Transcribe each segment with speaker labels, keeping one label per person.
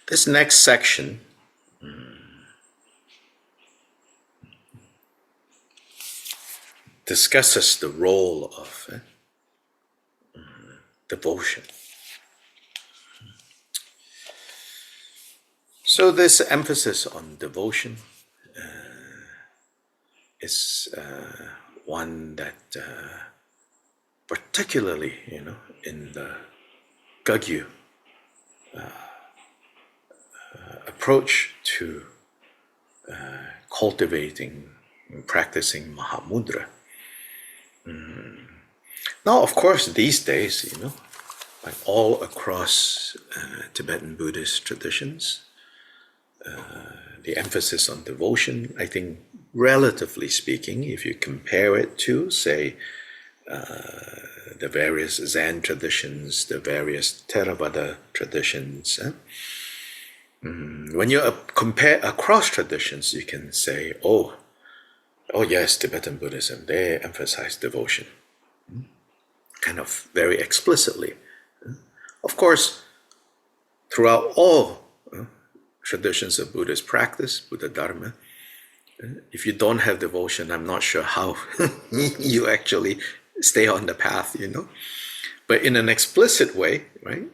Speaker 1: This next section discusses the role of devotion. So this emphasis on devotion is one that particularly, in the Kagyu approach to cultivating and practicing mahamudra. Now, of course, these days, like all across Tibetan Buddhist traditions, the emphasis on devotion, I think, relatively speaking, if you compare it to, say, the various Zen traditions, the various Theravada traditions, when you compare across traditions, you can say, oh yes, Tibetan Buddhism, they emphasize devotion, kind of very explicitly. Of course, throughout all traditions of Buddhist practice, Buddha Dharma, if you don't have devotion, I'm not sure how you actually stay on the path, But in an explicit way, right,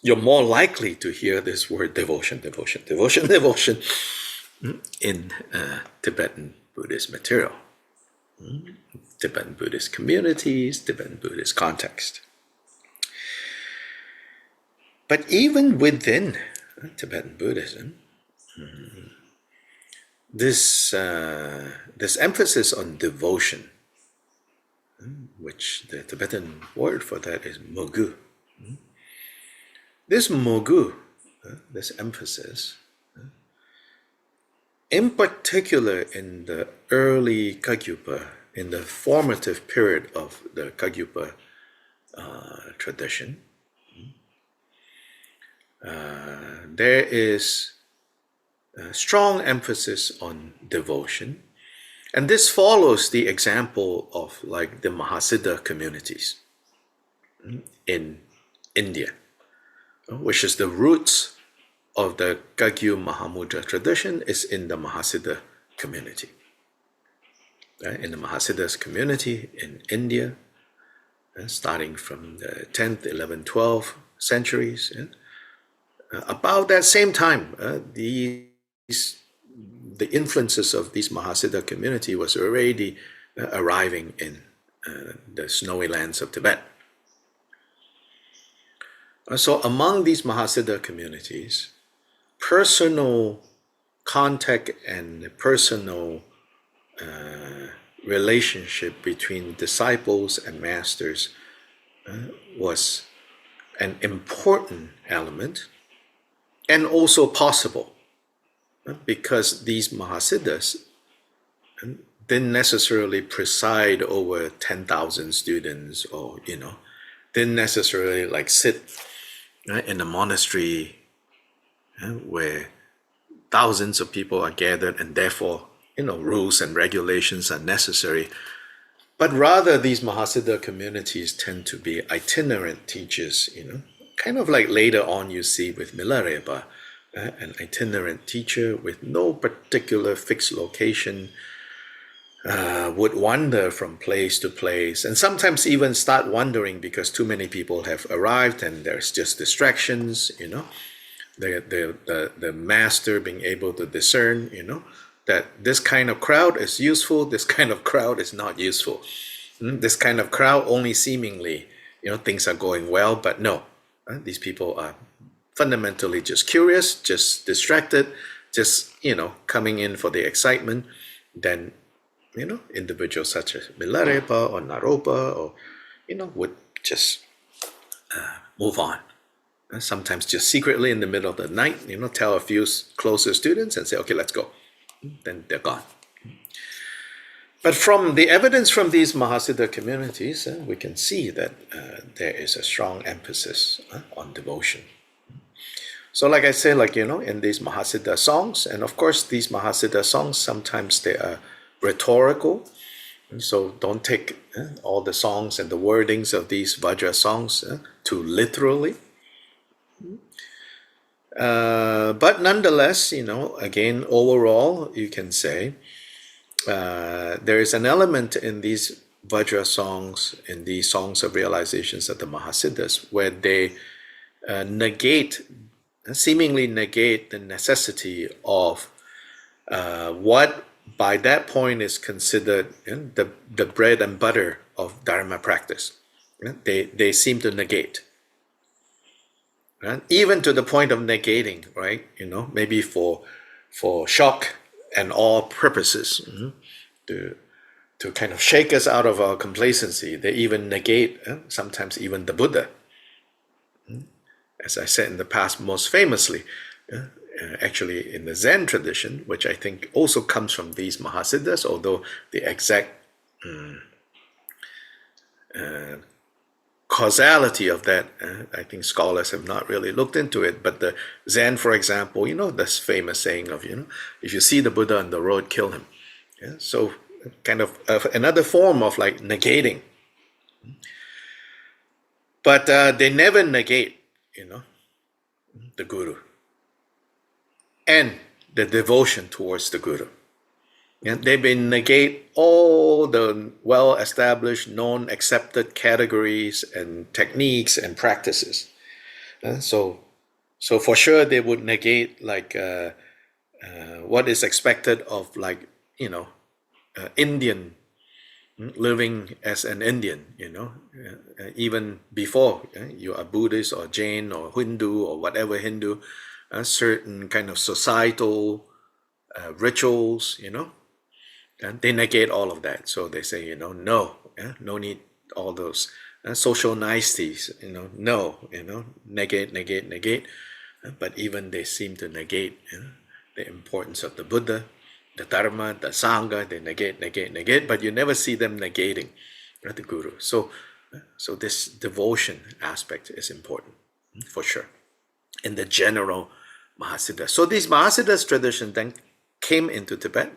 Speaker 1: you're more likely to hear this word devotion, devotion, devotion, devotion in Tibetan Buddhist material, Tibetan Buddhist communities, Tibetan Buddhist context. But even within Tibetan Buddhism, this emphasis on devotion, which the Tibetan word for that is mogu. This mogu, this emphasis, in particular in the early Kagyupa, in the formative period of the Kagyupa tradition, there is a strong emphasis on devotion. And this follows the example of like the Mahasiddha communities in India, which is the roots of the Kagyu Mahamudra tradition is in the Mahasiddha community. In the Mahasiddha's community in India, starting from the 10th, 11th, 12th centuries, about that same time, the influences of this Mahasiddha community was already arriving in the snowy lands of Tibet. So among these Mahasiddha communities, personal contact and personal relationship between disciples and masters was an important element and also possible because these Mahasiddhas didn't necessarily preside over 10,000 students or, didn't necessarily like sit in a monastery where thousands of people are gathered and therefore, rules and regulations are necessary. But rather these Mahasiddha communities tend to be itinerant teachers, kind of like later on you see with Milarepa, an itinerant teacher with no particular fixed location, would wander from place to place and sometimes even start wandering because too many people have arrived and there's just distractions, the master being able to discern, that this kind of crowd is useful, this kind of crowd is not useful. This kind of crowd only seemingly, things are going well, but no, these people are fundamentally just curious, just distracted, just, coming in for the excitement. Then, individuals such as Milarepa or Naropa or, would just move on. Sometimes just secretly in the middle of the night, tell a few closer students and say, okay, let's go. Then they're gone. But from the evidence from these Mahasiddha communities, we can see that there is a strong emphasis on devotion. So like I say, in these Mahasiddha songs, and of course these Mahasiddha songs, sometimes they are rhetorical. So don't take all the songs and the wordings of these Vajra songs too literally. But nonetheless, again, overall, you can say there is an element in these Vajra songs, in these songs of realizations of the Mahasiddhas, where they seemingly negate the necessity of what by that point is considered the bread and butter of Dharma practice. They seem to negate. Right? Even to the point of negating, right? Maybe for shock and awe purposes, to kind of shake us out of our complacency. They even negate, sometimes even the Buddha. As I said in the past, most famously, actually in the Zen tradition, which I think also comes from these Mahasiddhas, although the exact causality of that, I think scholars have not really looked into it. But the Zen, for example, this famous saying of, if you see the Buddha on the road, kill him. Yeah? So kind of another form of like negating. But they never negate, the Guru and the devotion towards the Guru. And they negate all the well-established, known, accepted categories and techniques and practices. So for sure they would negate like what is expected of like Indian living as an Indian. Even before you are Buddhist or Jain or Hindu or whatever Hindu, certain kind of societal rituals, and they negate all of that. So they say, no, no need all those social niceties, no, negate, negate, negate. But even they seem to negate the importance of the Buddha, the Dharma, the Sangha. They negate, negate, negate, but you never see them negating the Guru. So this devotion aspect is important, for sure, in the general Mahasiddha. So these Mahasiddha's tradition then came into Tibet,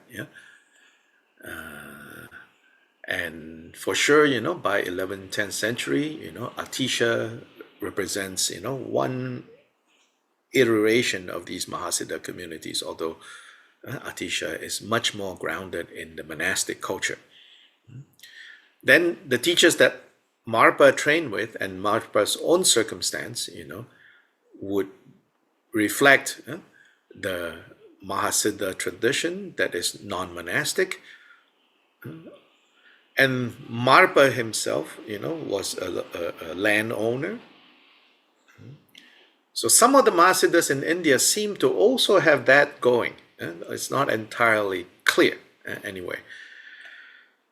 Speaker 1: and for sure, by 11th, 10th century, Atisha represents, one iteration of these Mahasiddha communities, although Atisha is much more grounded in the monastic culture. Then the teachers that Marpa trained with and Marpa's own circumstance, would reflect the Mahasiddha tradition that is non-monastic. And Marpa himself, was a landowner. So some of the Mahasiddhas in India seem to also have that going. It's not entirely clear anyway.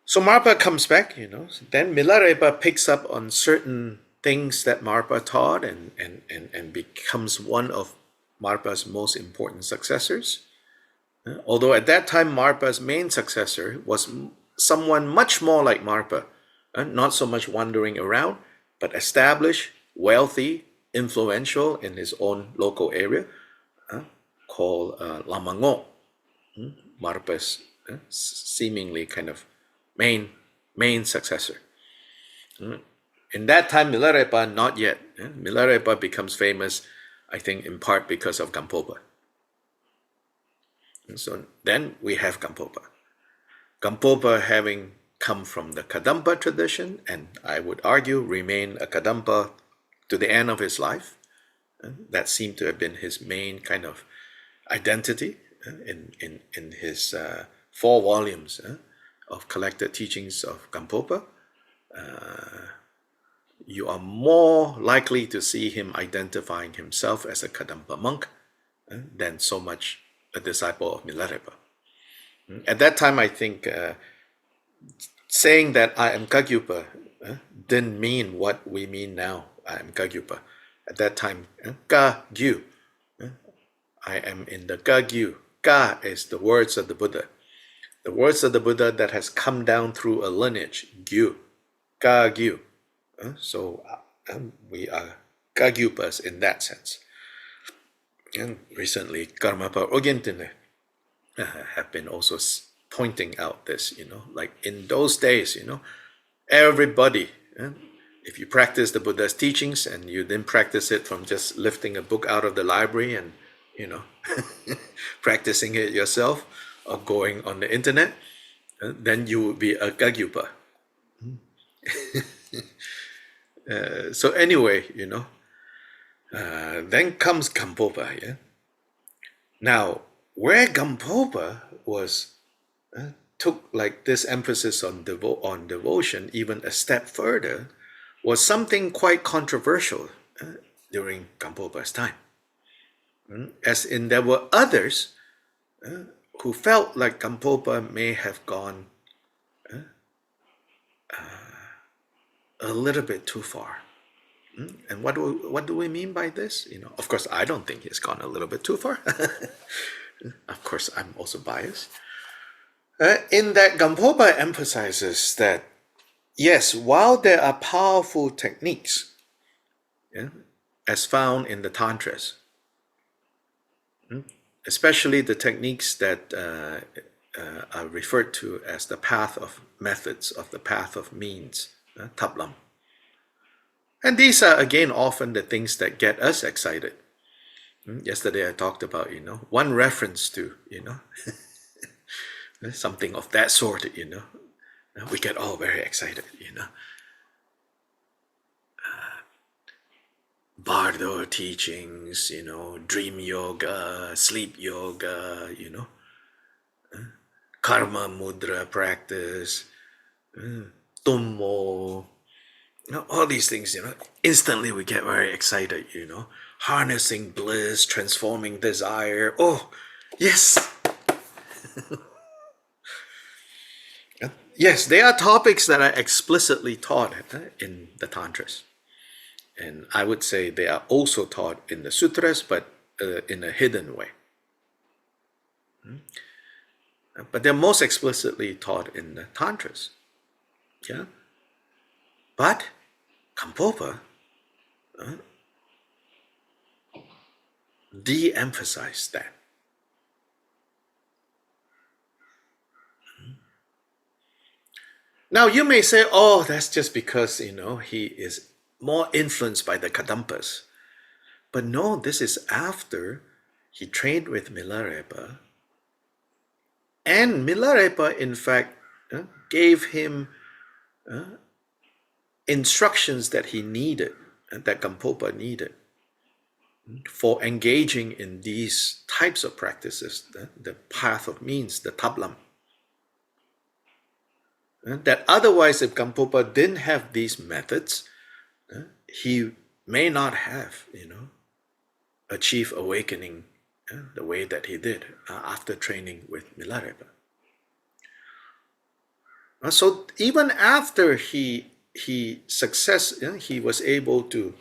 Speaker 1: So Marpa comes back, then Milarepa picks up on certain things that Marpa taught and becomes one of Marpa's most important successors. Although at that time Marpa's main successor was someone much more like Marpa, not so much wandering around, but established, wealthy, influential in his own local area, called Lama Ngo, Marpa's seemingly kind of main successor. In that time, Milarepa, not yet. Milarepa becomes famous, I think, in part because of Gampopa. And so then we have Gampopa. Gampopa having come from the Kadampa tradition, and I would argue remain a Kadampa to the end of his life. That seemed to have been his main kind of identity in his 4 volumes of collected teachings of Gampopa. You are more likely to see him identifying himself as a Kadampa monk than so much a disciple of Milarepa. At that time, I think saying that I am Kagyupa didn't mean what we mean now, I am Kagyupa. At that time, Kagyu, I am in the Kagyu. Ka is the words of the Buddha. The words of the Buddha that has come down through a lineage, Gyu, Kagyu. So we are Kagyupas in that sense. And recently, Karmapa Ogintine have been also pointing out this, like in those days, everybody If you practice the Buddha's teachings and you didn't practice it from just lifting a book out of the library and, practicing it yourself or going on the internet, then you would be a Kagyupa. So anyway, then comes Gampopa. Yeah. Now, where Gampopa took like this emphasis on devotion even a step further was something quite controversial during Gampopa's time. As in, there were others who felt like Gampopa may have gone a little bit too far. And what do we mean by this? Of course, I don't think he's gone a little bit too far. Of course, I'm also biased. In that, Gampopa emphasizes that, yes, while there are powerful techniques, as found in the tantras, especially the techniques that are referred to as the path of methods, of the path of means, tablam. And these are, again, often the things that get us excited. Yesterday I talked about, one reference to, something of that sort, we get all very excited, Bardo teachings, dream yoga, sleep yoga, karmamudra practice, tummo, all these things, instantly we get very excited, harnessing bliss, transforming desire. Oh, yes. Yes, they are topics that are explicitly taught in the tantras. And I would say they are also taught in the sutras, but in a hidden way. But they're most explicitly taught in the tantras. Yeah. But Gampopa de-emphasized that. Now you may say, oh, that's just because, he is more influenced by the Kadampas. But no, this is after he trained with Milarepa. And Milarepa, in fact, gave him instructions that he needed, that Gampopa needed, for engaging in these types of practices, the path of means, the tablam. That otherwise, if Gampopa didn't have these methods, he may not have, achieved awakening the way that he did after training with Milarepa. So even after he was able to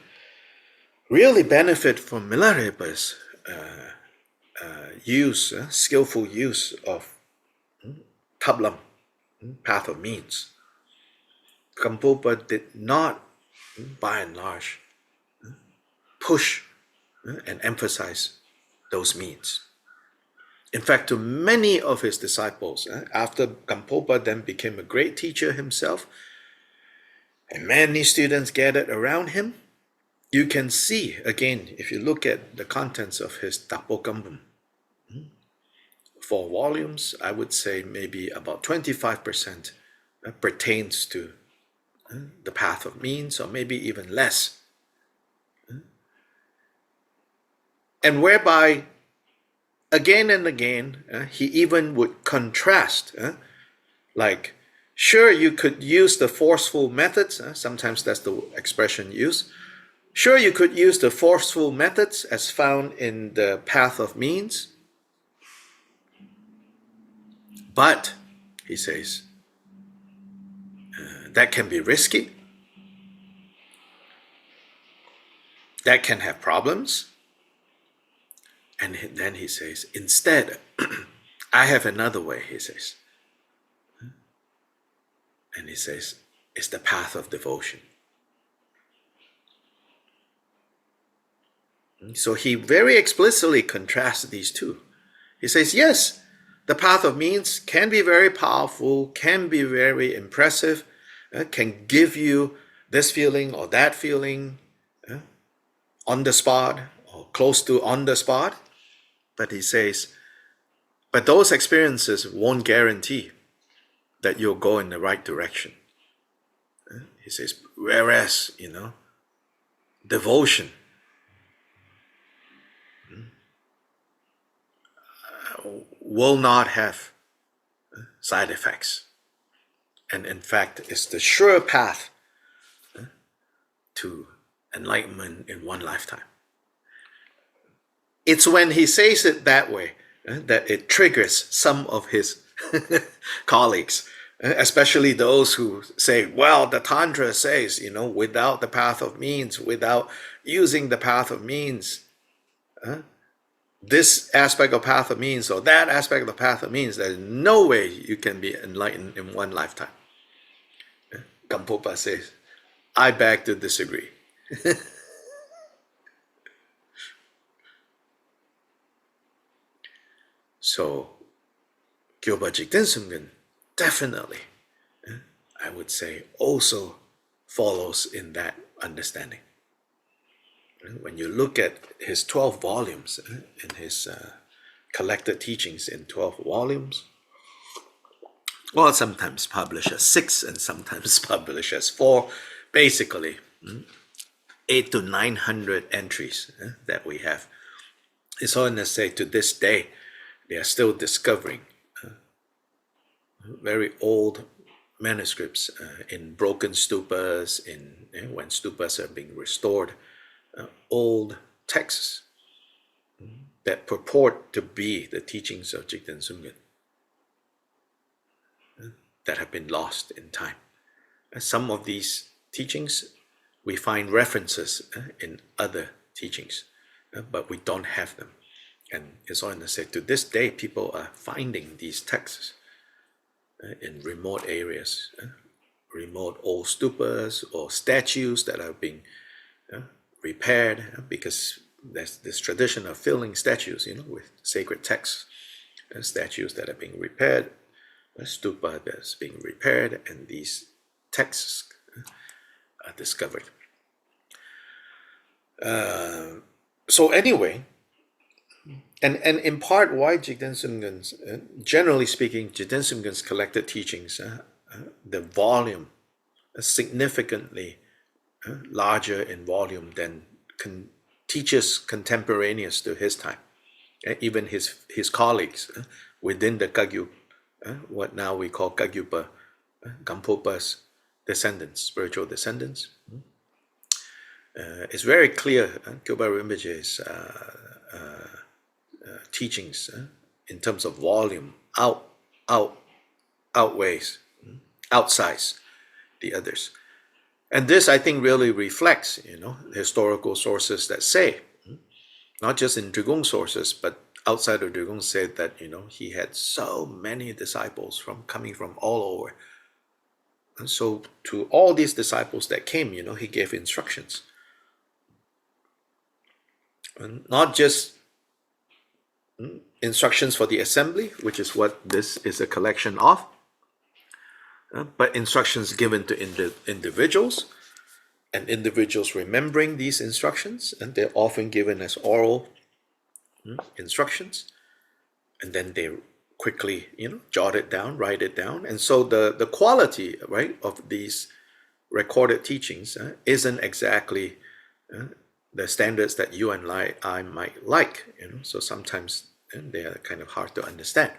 Speaker 1: really benefit from Milarepa's skillful use of tablam, path of means. Gampopa did not, by and large, push and emphasize those means. In fact, to many of his disciples, after Gampopa then became a great teacher himself, and many students gathered around him, you can see, again, if you look at the contents of his Tapokambam, 4 volumes, I would say maybe about 25% pertains to the path of means, or maybe even less. And whereby, again and again, he even would contrast, like, sure, you could use the forceful methods, sometimes that's the expression used. Sure, you could use the forceful methods as found in the path of means, but, he says, that can be risky, that can have problems. And then he says, instead, I have another way, he says. And he says, it's the path of devotion. So he very explicitly contrasts these two. He says, yes, the path of means can be very powerful, can be very impressive, can give you this feeling or that feeling, on the spot or close to on the spot. But he says, but those experiences won't guarantee that you'll go in the right direction. He says, whereas, devotion will not have side effects. And in fact, it's the sure path to enlightenment in one lifetime. It's when he says it that way that it triggers some of his colleagues, especially those who say, well, the tantra says, without the path of means, without using the path of means, this aspect of path of means or that aspect of the path of means, there's no way you can be enlightened in one lifetime. Gampopa says, I beg to disagree. So, Kyobpa Jikten Sumgon definitely, I would say, also follows in that understanding. When you look at his 12 volumes, in his collected teachings in 12 volumes, well, sometimes published as 6 and sometimes published as 4, basically 800 to 900 entries that we have. It's all to say to this day, they are still discovering very old manuscripts in broken stupas, when stupas are being restored, old texts that purport to be the teachings of Jikten Sumgon that have been lost in time. Some of these teachings we find references in other teachings, but we don't have them. And it's all to say, to this day, people are finding these texts in remote areas, remote old stupas or statues that are being repaired, because there's this tradition of filling statues, with sacred texts, statues that are being repaired, a stupa that's being repaired, and these texts are discovered. So anyway, and in part, why Jikten Sumgon's, generally speaking, Jikten Sumgon's collected teachings, the volume is significantly larger in volume than teachers contemporaneous to his time, even his colleagues within the Kagyu, what now we call Kagyupa, Gampopa's descendants, spiritual descendants. It's very clear, Kyobpa Rinpoche's teachings in terms of volume outweighs, outsize the others. And this, I think, really reflects, historical sources that say, not just in Drikung sources, but outside of Drikung, said that, he had so many disciples coming from all over. And so to all these disciples that came, he gave instructions. And not just instructions for the assembly, which is what this is a collection of, but instructions given to individuals, and individuals remembering these instructions, and they're often given as oral instructions, and then they quickly, jot it down, write it down. And so the quality, right, of these recorded teachings isn't exactly the standards that you and I might like, so sometimes they are kind of hard to understand.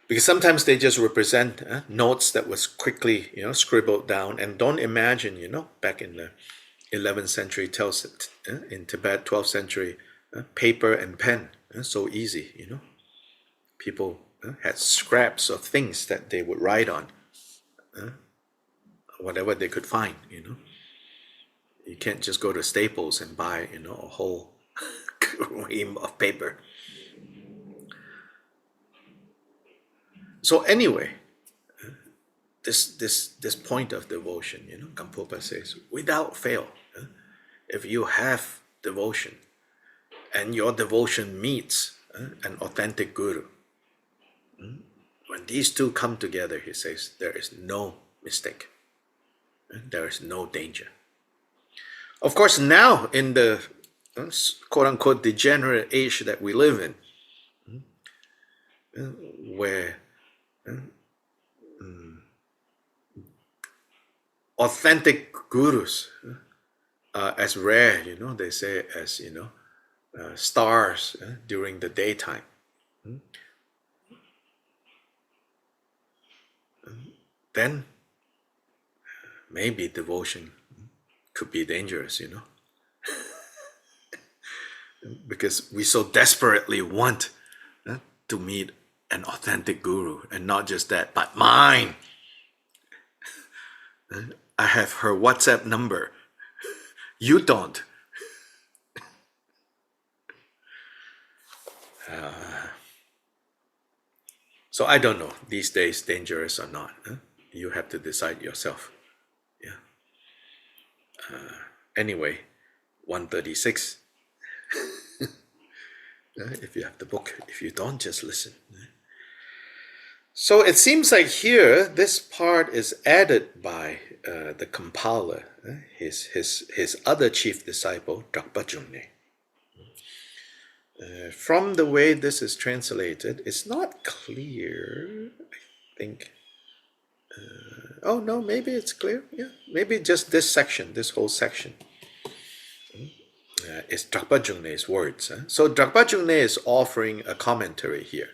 Speaker 1: Because sometimes they just represent notes that was quickly, scribbled down. And don't imagine, back in the 11th century, in Tibet, 12th century, paper and pen, so easy, People had scraps of things that they would write on, whatever they could find, You can't just go to Staples and buy, a whole ream of paper. So anyway, this point of devotion, Gampopa says, without fail, if you have devotion and your devotion meets an authentic guru, when these two come together, he says, there is no mistake. there is no danger. Of course, now in the quote-unquote degenerate age that we live in, where authentic gurus are as rare, they say, as stars during the daytime. Then maybe devotion could be dangerous, because we so desperately want to meet an authentic guru, and not just that, but mine. I have her WhatsApp number. You don't. So I don't know these days, dangerous or not. You have to decide yourself. Yeah. Anyway, 136. If you have the book, if you don't, just listen. So it seems like here this part is added by the compiler, his other chief disciple, Drikpa Jungné. From the way this is translated, it's not clear, I think. Oh no, maybe it's clear. Yeah, maybe just this section, this whole section. Is Drikpa Jungné's words. So Drikpa Jungné is offering a commentary here.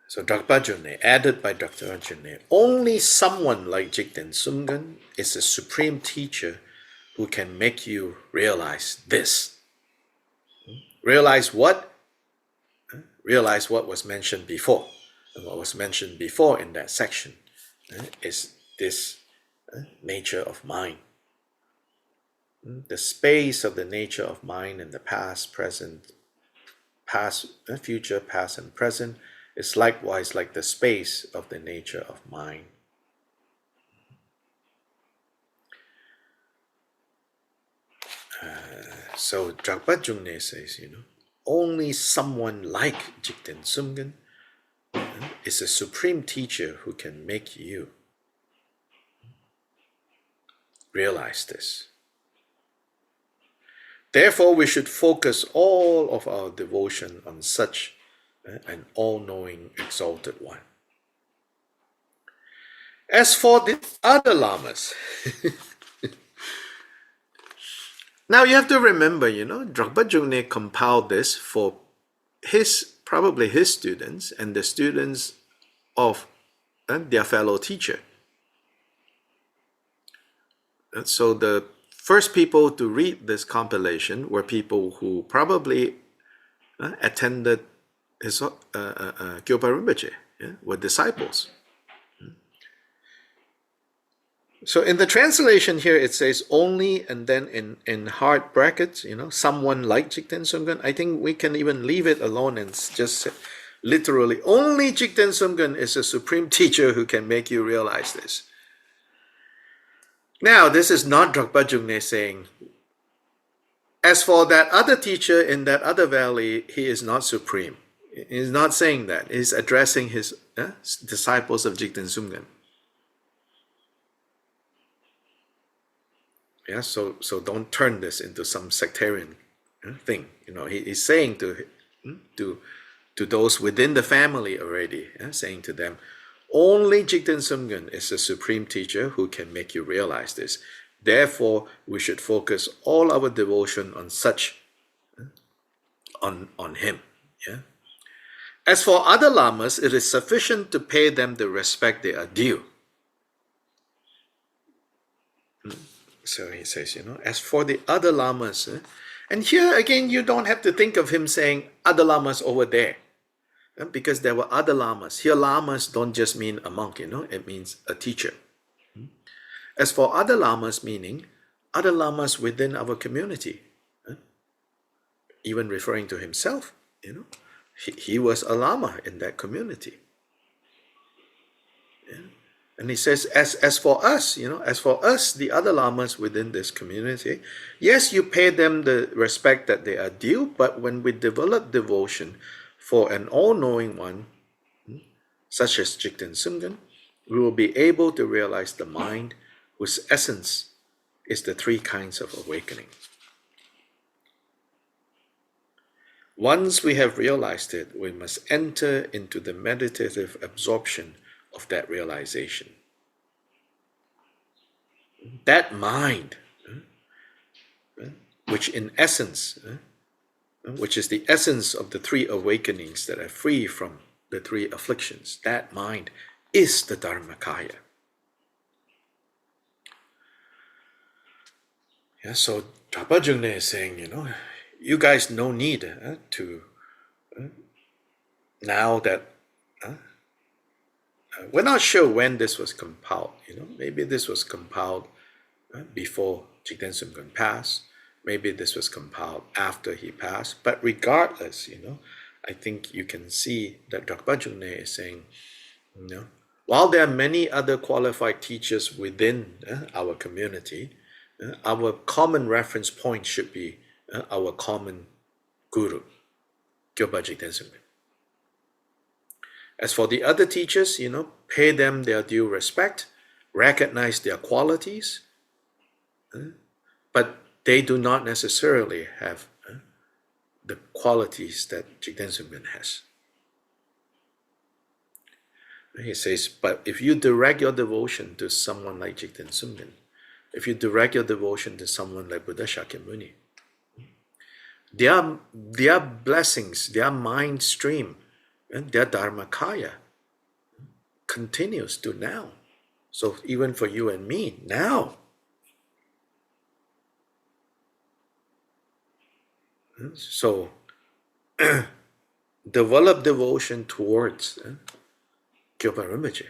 Speaker 1: So Drikpa Jungné, added by Drikpa Jungné, only someone like Jikten Sumgon is a supreme teacher who can make you realize this. Realize what? Realize what was mentioned before. And what was mentioned before in that section is this nature of mind. The space of the nature of mind in the past, present, past, future, past, and present is likewise like the space of the nature of mind. So Drikpa Jungné says, only someone like Jikten Sumgon is a supreme teacher who can make you realize this. Therefore, we should focus all of our devotion on such an all-knowing, exalted one. As for the other lamas, now you have to remember, Drikpa Jungné compiled this for probably his students and the students of their fellow teacher. And so the first people to read this compilation were people who probably attended his Kyobpa Rinpoche, were disciples. So in the translation here, it says only, and then in hard brackets, someone like Jikten Sumgon. I think we can even leave it alone and just say, literally, only Jikten Sumgon is a supreme teacher who can make you realize this. Now, this is not Drikpa Jungné saying, as for that other teacher in that other valley, he is not supreme. He's not saying that. He's addressing his disciples of Jikten Sumgon. Yeah, so don't turn this into some sectarian thing. He's saying to those within the family already, saying to them, only Jikten Sumgon is the supreme teacher who can make you realize this. Therefore, we should focus all our devotion on such, on him. Yeah. As for other lamas, it is sufficient to pay them the respect they are due. So he says, as for the other lamas, and here again, you don't have to think of him saying other lamas over there, because there were other lamas. Here, lamas don't just mean a monk, it means a teacher. As for other lamas, meaning other lamas within our community, even referring to himself, he was a lama in that community. Yeah. And he says, as for us, the other lamas within this community, yes, you pay them the respect that they are due, but when we develop devotion for an all-knowing one, such as Jikten Sumgon, we will be able to realize the mind whose essence is the three kinds of awakening. Once we have realized it, we must enter into the meditative absorption of that realization. That mind, which in essence, which is the essence of the three awakenings that are free from the three afflictions, that mind is the Dharmakaya. Yeah, so Kyobpa Jikten is saying, you guys no need to, now that, we're not sure when this was compiled, maybe this was compiled before Jikten Sumgon passed, maybe this was compiled after he passed, but regardless, I think you can see that Kyobpa Jikten is saying, while there are many other qualified teachers within our community, our common reference point should be our common guru, Kyobpa Jikten Sumgon. As for the other teachers, pay them their due respect, recognize their qualities, but they do not necessarily have the qualities that Jikten Sumgon has. He says, but if you direct your devotion to someone like Jikten Sumgon, if you direct your devotion to someone like Buddha Shakyamuni, their blessings, their mind stream, and their Dharmakaya continues to now. So even for you and me, now. So develop devotion towards Kyobpa Rinpoche.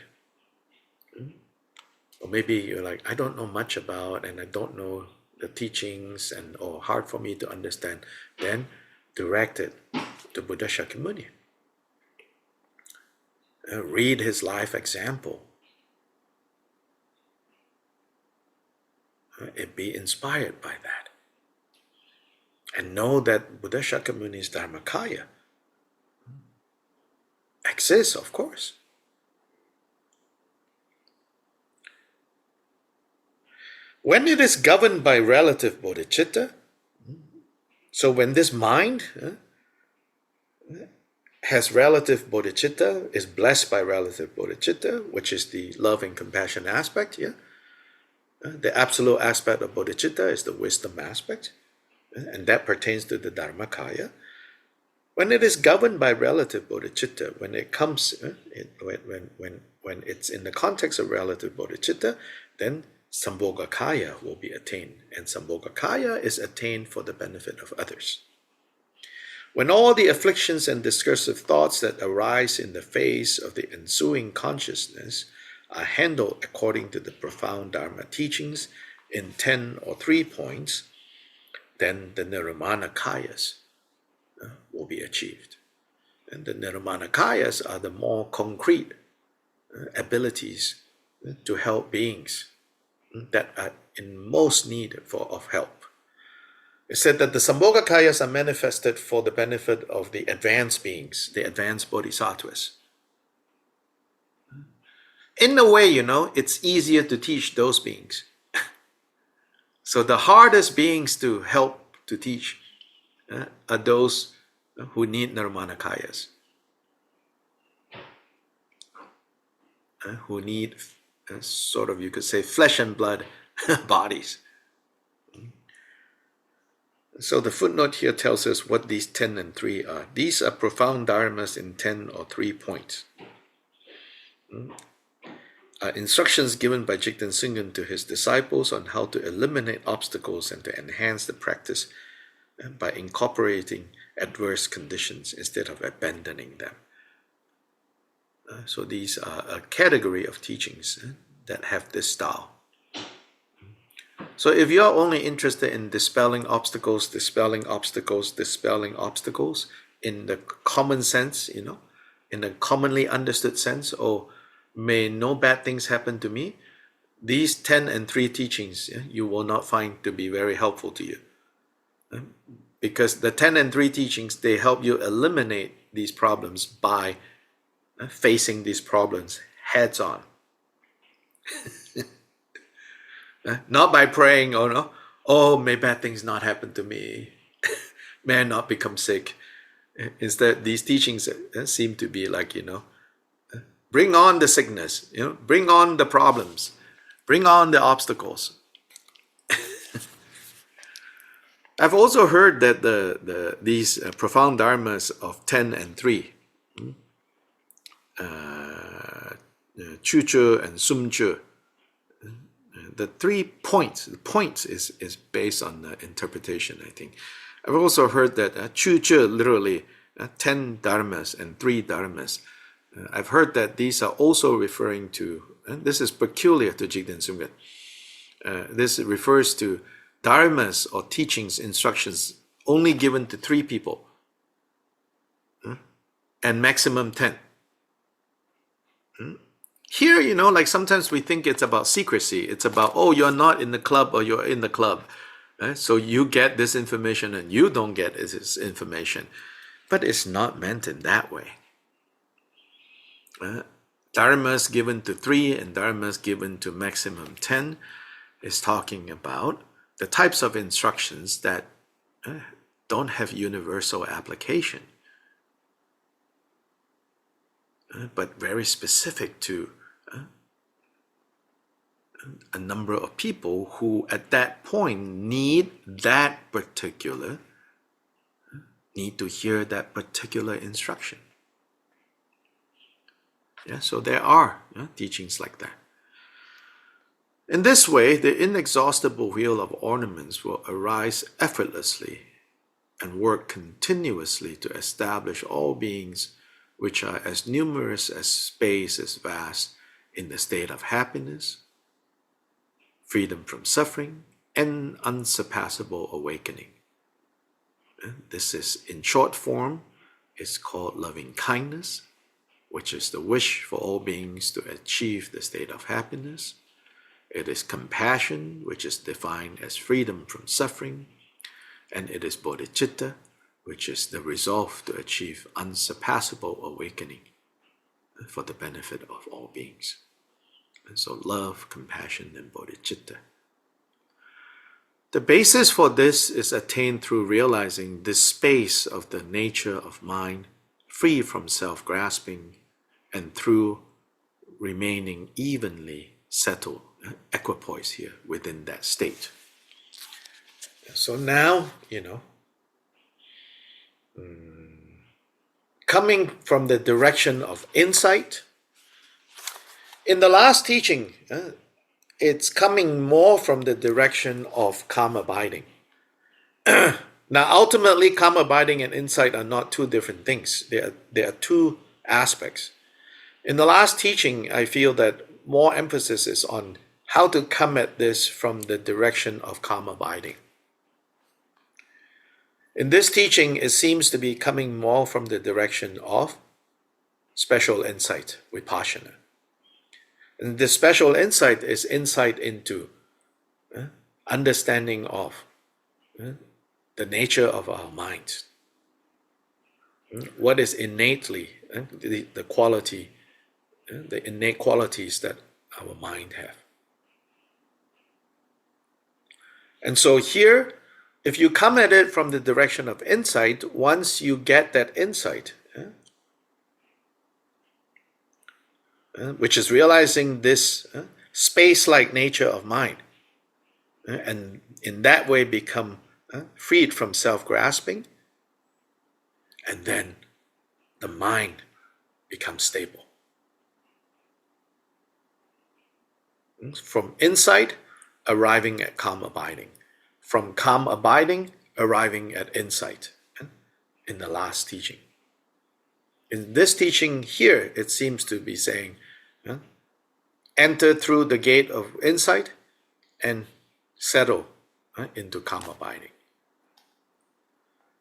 Speaker 1: Or maybe you're like, I don't know much about, and I don't know the teachings, or hard for me to understand. Then direct it to Buddha Shakyamuni. Read his life example. And be inspired by that. And know that Buddha Shakyamuni's Dharmakaya exists, of course. When it is governed by relative bodhicitta, so when this mind has relative bodhicitta, is blessed by relative bodhicitta, which is the love and compassion aspect, the absolute aspect of bodhicitta is the wisdom aspect, and that pertains to the Dharmakaya. When it is governed by relative bodhicitta, when it comes, when it's in the context of relative bodhicitta, then Sambhogakaya will be attained, and Sambhogakaya is attained for the benefit of others. When all the afflictions and discursive thoughts that arise in the face of the ensuing consciousness are handled according to the profound Dharma teachings in 10 or 3 points, then the Nirmanakayas will be achieved. And the Nirmanakayas are the more concrete abilities to help beings that are in most need of help. It said that the Sambhogakayas are manifested for the benefit of the advanced beings, the advanced bodhisattvas. In a way, it's easier to teach those beings. So the hardest beings to help to teach are those who need Nirmanakayas, who need sort of, you could say, flesh and blood bodies. So the footnote here tells us what these 10 and 3 are. These are profound dharmas in 10 or 3 points. Instructions given by Jikten Sumgon to his disciples on how to eliminate obstacles and to enhance the practice by incorporating adverse conditions instead of abandoning them. So these are a category of teachings that have this style. So if you're only interested in dispelling obstacles in the common sense, in a commonly understood sense, may no bad things happen to me, these 10 and 3 teachings, you will not find to be very helpful to you. Because the 10 and 3 teachings, they help you eliminate these problems by facing these problems heads on. Not by praying, oh no, oh, may bad things not happen to me. May I not become sick. Instead, these teachings seem to be like, bring on the sickness, bring on the problems, bring on the obstacles. I've also heard that these profound dharmas of 10 and 3, Chuchu and Sumchu, the 3 points, the point is based on the interpretation, I think. I've also heard that Chuchu, literally 10 dharmas and 3 dharmas. I've heard that these are also referring to, this is peculiar to Jikten Sumgon. This refers to dharmas or teachings, instructions only given to 3 people, and maximum 10. Here, like sometimes we think it's about secrecy. It's about, oh, you're not in the club or you're in the club. So you get this information and you don't get this information. But it's not meant in that way. Dharmas given to 3 and dharmas given to maximum 10 is talking about the types of instructions that don't have universal application, but very specific to a number of people who at that point need to hear that particular instruction. So there are teachings like that. In this way, the inexhaustible wheel of ornaments will arise effortlessly and work continuously to establish all beings which are as numerous as space is vast in the state of happiness, freedom from suffering, and unsurpassable awakening. This is, in short form, is called loving kindness, which is the wish for all beings to achieve the state of happiness. It is compassion, which is defined as freedom from suffering. And it is Bodhicitta, which is the resolve to achieve unsurpassable awakening for the benefit of all beings. And so love, compassion, and Bodhicitta. The basis for this is attained through realizing this space of the nature of mind, free from self-grasping, and through remaining evenly settled, equipoise here within that state. So now, coming from the direction of insight, in the last teaching, it's coming more from the direction of calm abiding. Now, ultimately, calm abiding and insight are not two different things. They are two aspects. In the last teaching, I feel that more emphasis is on how to come at this from the direction of calm abiding. In this teaching, it seems to be coming more from the direction of special insight, vipassana. And this special insight is insight into understanding of the nature of our mind. What is innately the quality, the innate qualities that our mind have. And so here, if you come at it from the direction of insight, once you get that insight, which is realizing this space-like nature of mind, and in that way become freed from self-grasping, and then the mind becomes stable. From insight, arriving at calm abiding. From calm abiding, arriving at insight in the last teaching. In this teaching here, it seems to be saying, enter through the gate of insight and settle into calm abiding.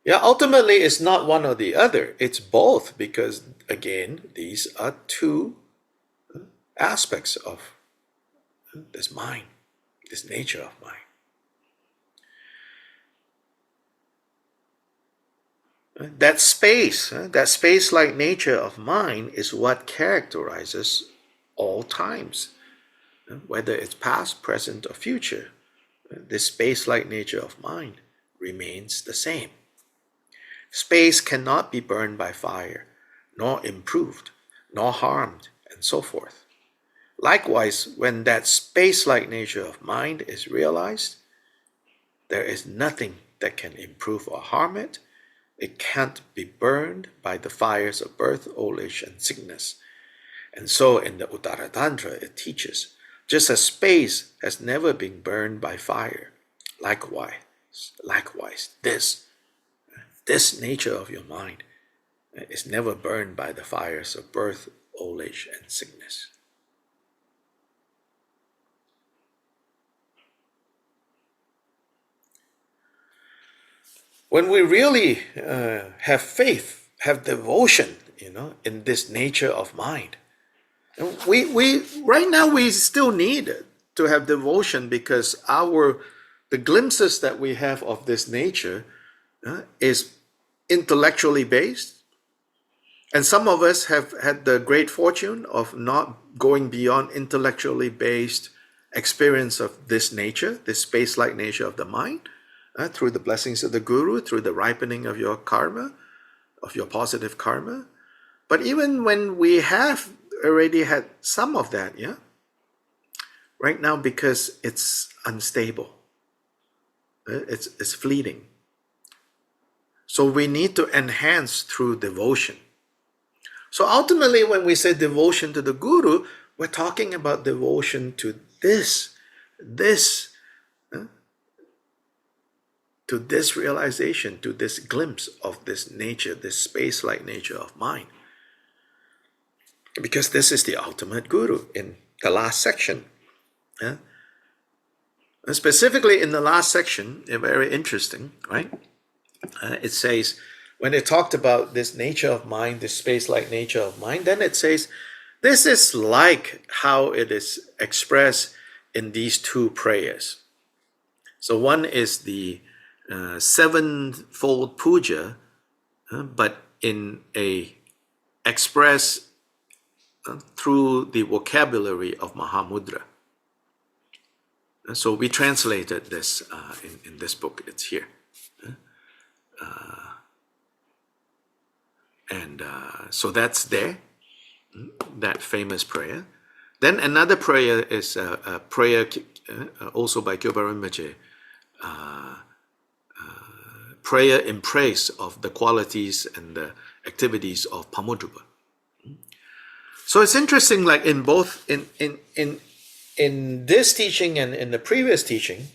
Speaker 1: Ultimately, it's not one or the other. It's both, because, again, these are two aspects of this mind, this nature of mind. That space-like nature of mind is what characterizes all times, whether it's past, present, or future. This space-like nature of mind remains the same. Space cannot be burned by fire, nor improved, nor harmed, and so forth. Likewise, when that space-like nature of mind is realized, there is nothing that can improve or harm it. It can't be burned by the fires of birth, old age, and sickness. And so in the Uttara Tantra, it teaches, just as space has never been burned by fire, likewise, this nature of your mind is never burned by the fires of birth, old age, and sickness. When we really have faith, have devotion, in this nature of mind, we right now we still need to have devotion because the glimpses that we have of this nature is intellectually based, and some of us have had the great fortune of not going beyond intellectually based experience of this nature, this space-like nature of the mind, through the blessings of the Guru, through the ripening of your karma, of your positive karma. But even when we have already had some of that, right now, because it's unstable, it's fleeting. So we need to enhance through devotion. So ultimately, when we say devotion to the Guru, we're talking about devotion to to this realization, to this glimpse of this nature, this space-like nature of mind. Because this is the ultimate Guru in the last section. And specifically in the last section, very interesting, right? It says, when it talked about this nature of mind, this space-like nature of mind, then it says, this is like how it is expressed in these two prayers. So one is the sevenfold puja, but in a express through the vocabulary of mahamudra. So we translated this in this book. It's here. So that's there, that famous prayer. Then another prayer is a prayer also by Kyobpa Rinpoche, prayer in praise of the qualities and the activities of Pamodrupa. So it's interesting, like in both in this teaching and in the previous teaching,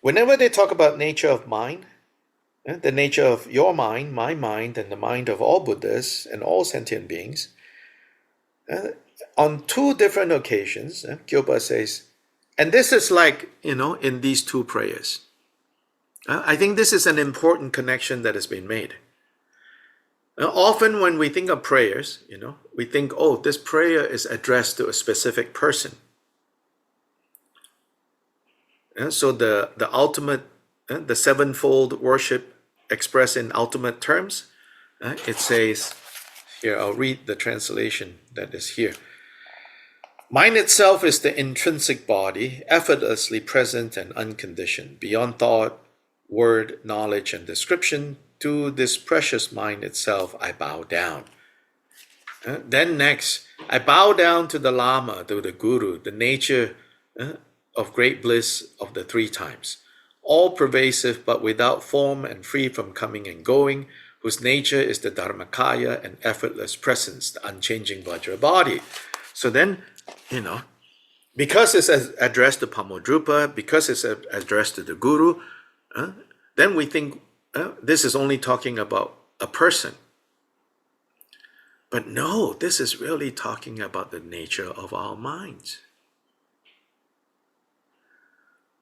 Speaker 1: whenever they talk about nature of mind, the nature of your mind, my mind, and the mind of all Buddhas and all sentient beings, on two different occasions, Kyobpa says, and this is like, in these two prayers. I think this is an important connection that has been made. Often when we think of prayers, we think, oh, this prayer is addressed to a specific person. So the ultimate, the sevenfold worship expressed in ultimate terms, it says, here, I'll read the translation that is here. Mind itself is the intrinsic body, effortlessly present and unconditioned, beyond thought, word, knowledge, and description. To this precious mind itself, I bow down. Then next, I bow down to the Lama, to the Guru, the nature of great bliss of the three times, all pervasive but without form and free from coming and going, whose nature is the Dharmakaya and effortless presence, the unchanging Vajra body. So then, because it's addressed to Pamodrupa, because it's addressed to the Guru, then we think this is only talking about a person. But no, this is really talking about the nature of our minds.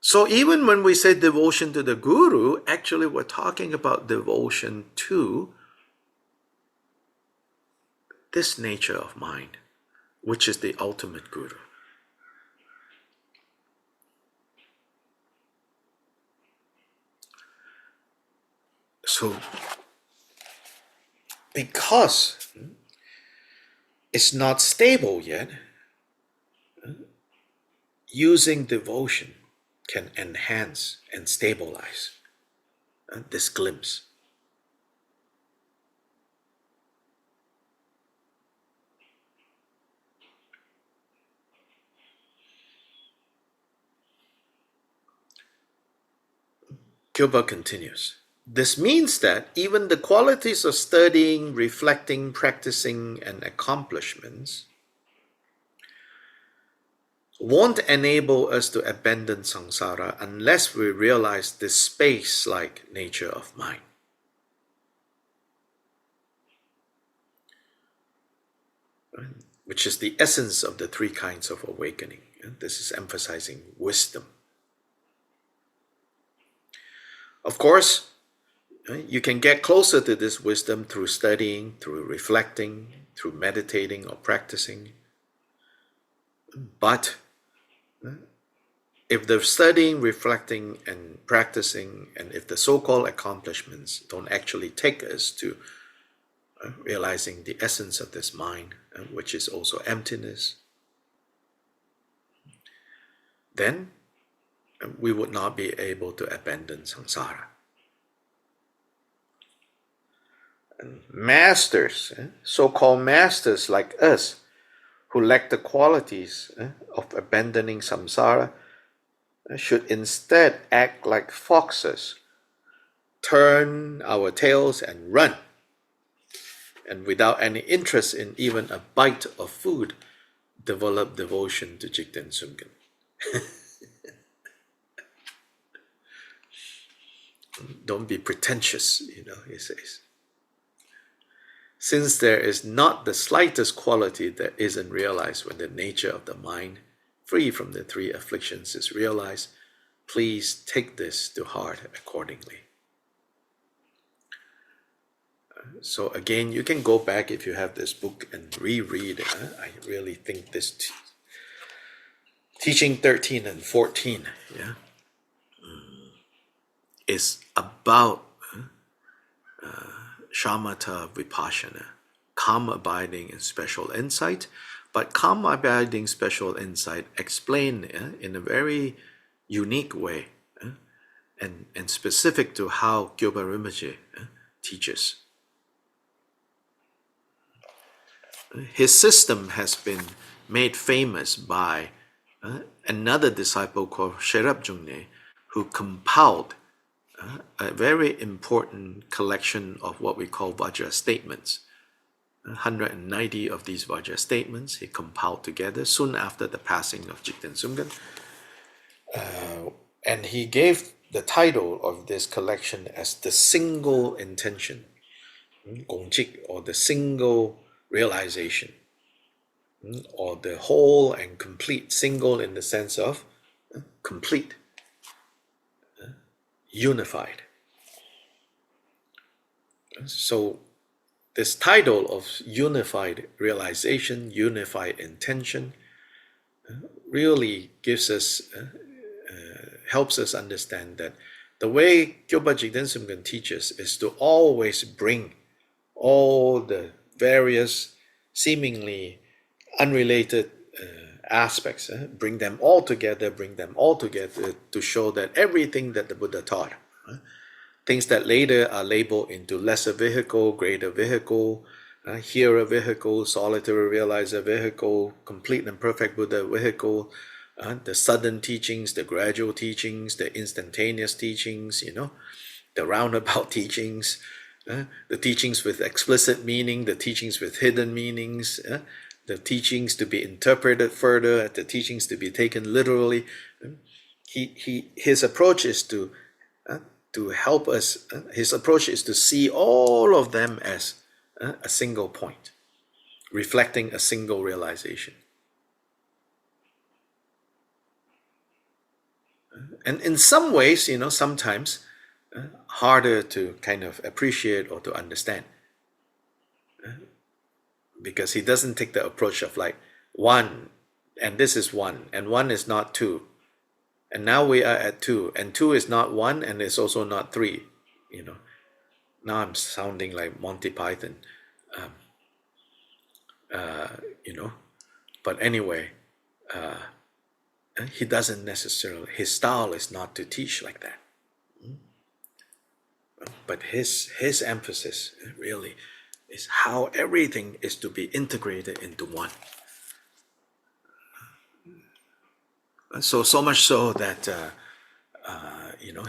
Speaker 1: So even when we say devotion to the Guru, actually we're talking about devotion to this nature of mind, which is the ultimate guru. So, because it's not stable yet, using devotion can enhance and stabilize this glimpse. Kyobpa continues. This means that even the qualities of studying, reflecting, practicing, and accomplishments won't enable us to abandon samsara unless we realize the space-like nature of mind. Which is the essence of the three kinds of awakening. This is emphasizing wisdom. Of course, you can get closer to this wisdom through studying, through reflecting, through meditating or practicing. But if the studying, reflecting, and practicing, and if the so-called accomplishments don't actually take us to realizing the essence of this mind, which is also emptiness, then we would not be able to abandon samsara. And masters, so-called masters like us, who lack the qualities of abandoning samsara, should instead act like foxes, turn our tails and run, and without any interest in even a bite of food, develop devotion to Jikten Sumgon. Don't be pretentious, he says. Since there is not the slightest quality that isn't realized when the nature of the mind, free from the three afflictions, is realized, please take this to heart accordingly. So again, you can go back if you have this book and reread it. I really think this teaching 13 and 14, is about Shamata Vipassana, calm abiding and special insight, but calm abiding special insight explained in a very unique way and specific to how Kyobpa Rinpoche teaches. His system has been made famous by another disciple called Sherab Jungne, who compiled a very important collection of what we call Vajra statements. 190 of these Vajra statements he compiled together soon after the passing of Jikten Sumgon. And he gave the title of this collection as the single intention, Gongjik, or the single realization, or the whole and complete, single in the sense of complete, unified. So this title of unified realization, unified intention, really gives us, helps us understand that the way Kyobpa Jikten Sumgon teaches is to always bring all the various seemingly unrelated aspects, bring them all together to show that everything that the Buddha taught, things that later are labeled into lesser vehicle, greater vehicle, hearer vehicle, solitary realizer vehicle, complete and perfect Buddha vehicle, the sudden teachings, the gradual teachings, the instantaneous teachings, the roundabout teachings, the teachings with explicit meaning, the teachings with hidden meanings, the teachings to be interpreted further, the teachings to be taken literally. His approach is to help us. His approach is to see all of them as a single point, reflecting a single realization. And in some ways, sometimes harder to kind of appreciate or to understand. Because he doesn't take the approach of like one, and this is one, and one is not two. And now we are at two, and two is not one, and it's also not three. Now I'm sounding like Monty Python, you know. But anyway, he doesn't necessarily, his style is not to teach like that. But his emphasis really is how everything is to be integrated into one. So much so that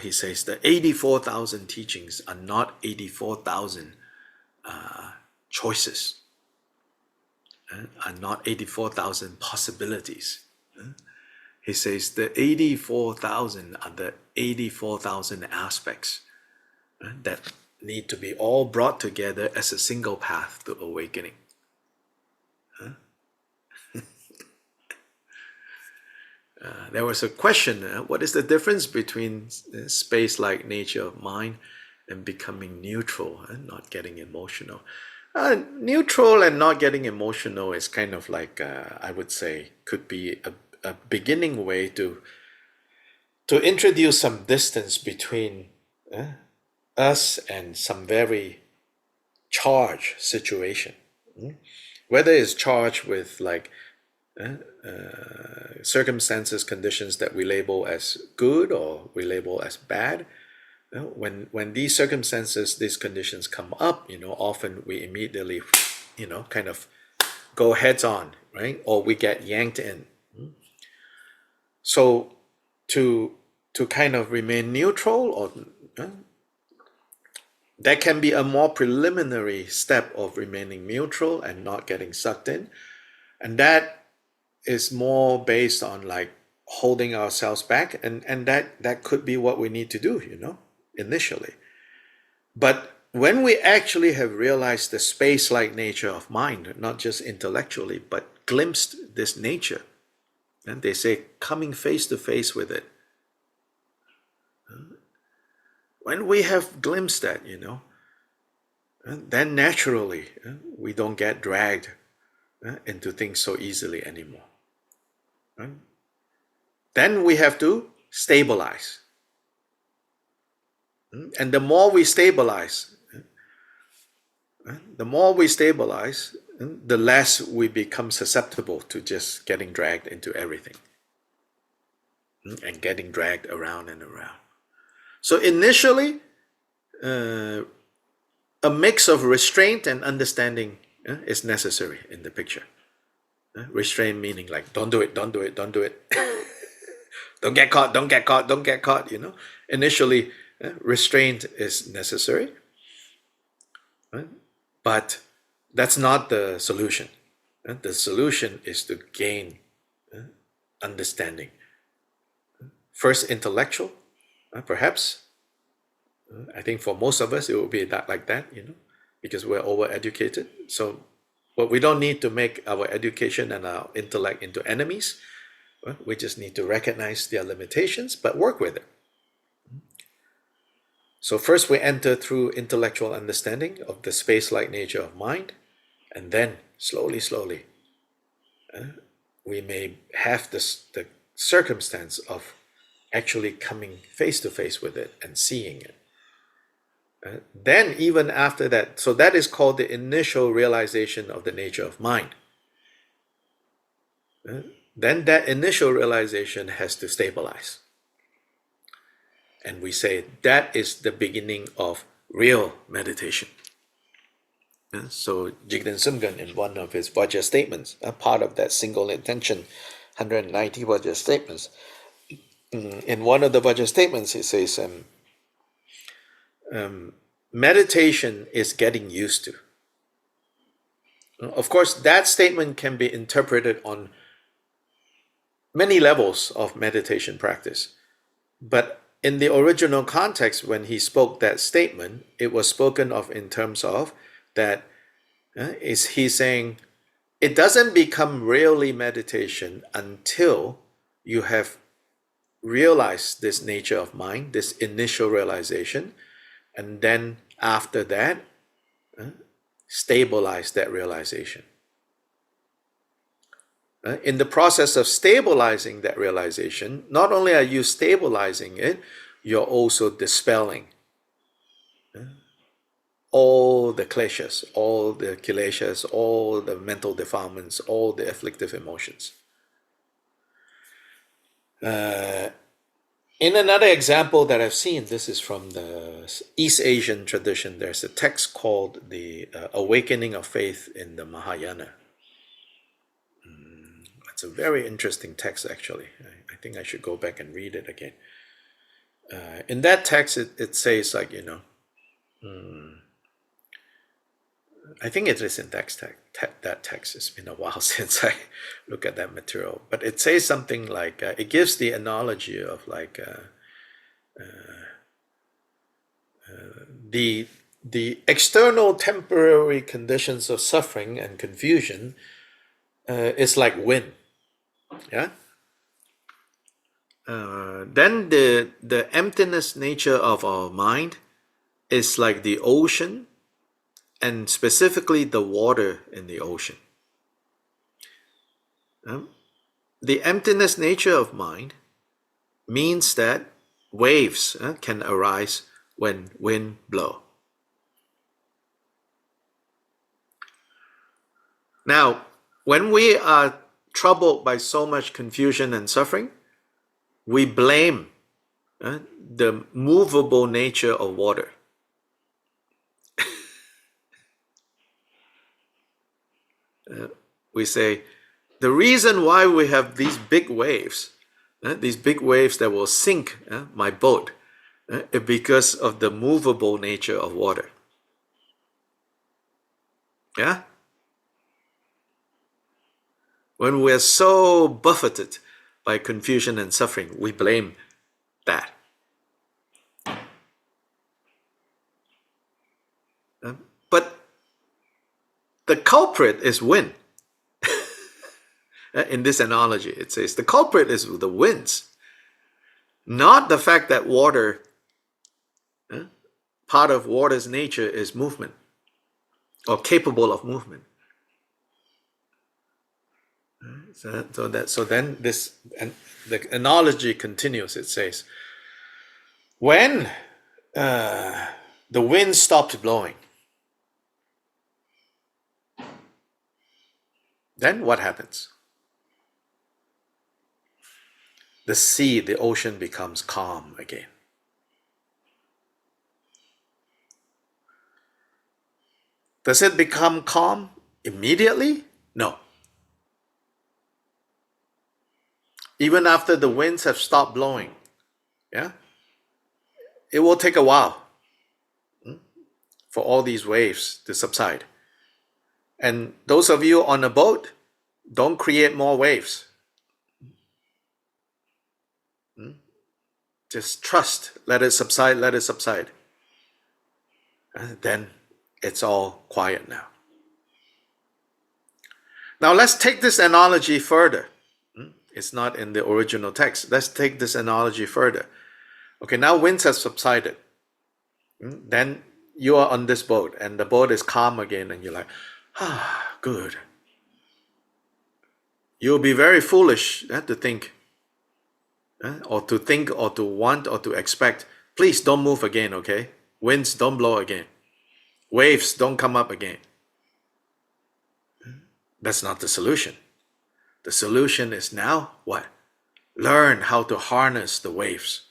Speaker 1: he says the 84,000 teachings are not 84,000 choices, are not 84,000 possibilities. He says the 84,000 are the 84,000 aspects that need to be all brought together as a single path to awakening. There was a question, what is the difference between space-like nature of mind and becoming neutral and not getting emotional? Neutral and not getting emotional is kind of like, I would say, could be a beginning way to introduce some distance between us and some very charged situation. Whether it's charged with like circumstances, conditions that we label as good or we label as bad. When these circumstances, these conditions come up, often we immediately, kind of go heads on, right? Or we get yanked in. So to kind of remain neutral, or that can be a more preliminary step of remaining neutral and not getting sucked in, and that is more based on like holding ourselves back, and that could be what we need to do, initially. But when we actually have realized the space-like nature of mind, not just intellectually, but glimpsed this nature, and they say coming face to face with it. When we have glimpsed that, then naturally we don't get dragged into things so easily anymore. Right? Then we have to stabilize. And the more we stabilize, the less we become susceptible to just getting dragged into everything and getting dragged around and around. So initially, a mix of restraint and understanding is necessary in the picture. Restraint meaning like, don't do it, don't do it, don't do it. Don't get caught, don't get caught, don't get caught, Initially, restraint is necessary. But that's not the solution. The solution is to gain understanding. First, intellectual, perhaps. I think for most of us, it will be like that, because we're overeducated. So, but we don't need to make our education and our intellect into enemies. We just need to recognize their limitations, but work with it. So first we enter through intellectual understanding of the space-like nature of mind, and then slowly, we may have the circumstance of actually coming face to face with it and seeing it. Then even after that, so that is called the initial realization of the nature of mind. Then that initial realization has to stabilize. And we say that is the beginning of real meditation. So Jikten Sumgon, in one of his Vajra statements, a part of that single intention, 190 Vajra statements, in one of the Vajra statements, he says, meditation is getting used to. Of course, that statement can be interpreted on many levels of meditation practice. But in the original context, when he spoke that statement, it was spoken of in terms of that is he saying it doesn't become really meditation until you have realized this nature of mind, this initial realization, and then after that, stabilize that realization. In the process of stabilizing that realization, not only are you stabilizing it, you're also dispelling all the kleshas, all the kileshas, all the mental defilements, all the afflictive emotions. In another example that I've seen, this is from the East Asian tradition, there's a text called the Awakening of Faith in the Mahayana. It's a very interesting text, actually. I think I should go back and read it again. In that text, it says, like, I think it is in that text. It's been a while since I look at that material. But it says something like, it gives the analogy of like the external temporary conditions of suffering and confusion is like wind. Yeah. Then the emptiness nature of our mind is like the ocean, and specifically the water in the ocean. The emptiness nature of mind means that waves can arise when wind blow. Now, when we are troubled by so much confusion and suffering, we blame the movable nature of water. We say, the reason why we have these big waves that will sink my boat, is because of the movable nature of water. Yeah? When we're so buffeted by confusion and suffering, we blame that. But the culprit is wind. In this analogy, it says the culprit is the winds, not the fact that water, part of water's nature is movement, or capable of movement. So then this, and the analogy continues. It says, when the wind stops blowing, then what happens? The sea, the ocean becomes calm again. Does it become calm immediately? No. Even after the winds have stopped blowing, yeah, it will take a while for all these waves to subside. And those of you on a boat, don't create more waves. Just trust, let it subside, let it subside. And then it's all quiet now. Now let's take this analogy further. It's not in the original text. Let's take this analogy further. Okay, now winds have subsided. Then you are on this boat and the boat is calm again and you're like, good. You'll be very foolish to think, or to want or to expect, please don't move again, okay? Winds don't blow again. Waves don't come up again. That's not the solution. The solution is now what? Learn how to harness the waves.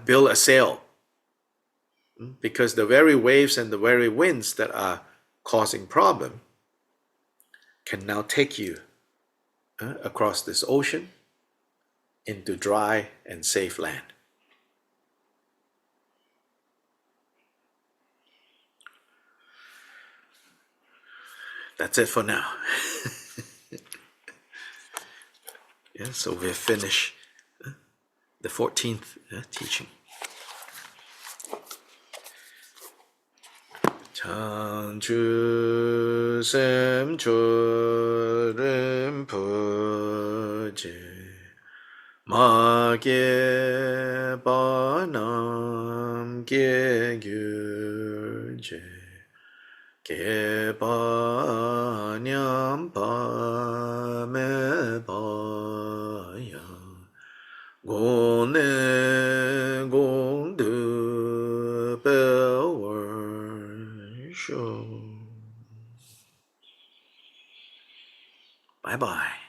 Speaker 1: Build a sail. Because the very waves and the very winds that are causing problem can now take you across this ocean into dry and safe land. That's it for now. Yeah, so we've finished the 14th teaching. Chanchu sem chorim puji ma ge ba nam ge gyu je ge ba nyam pa me ba ya go ne gong du be wer show. Bye bye.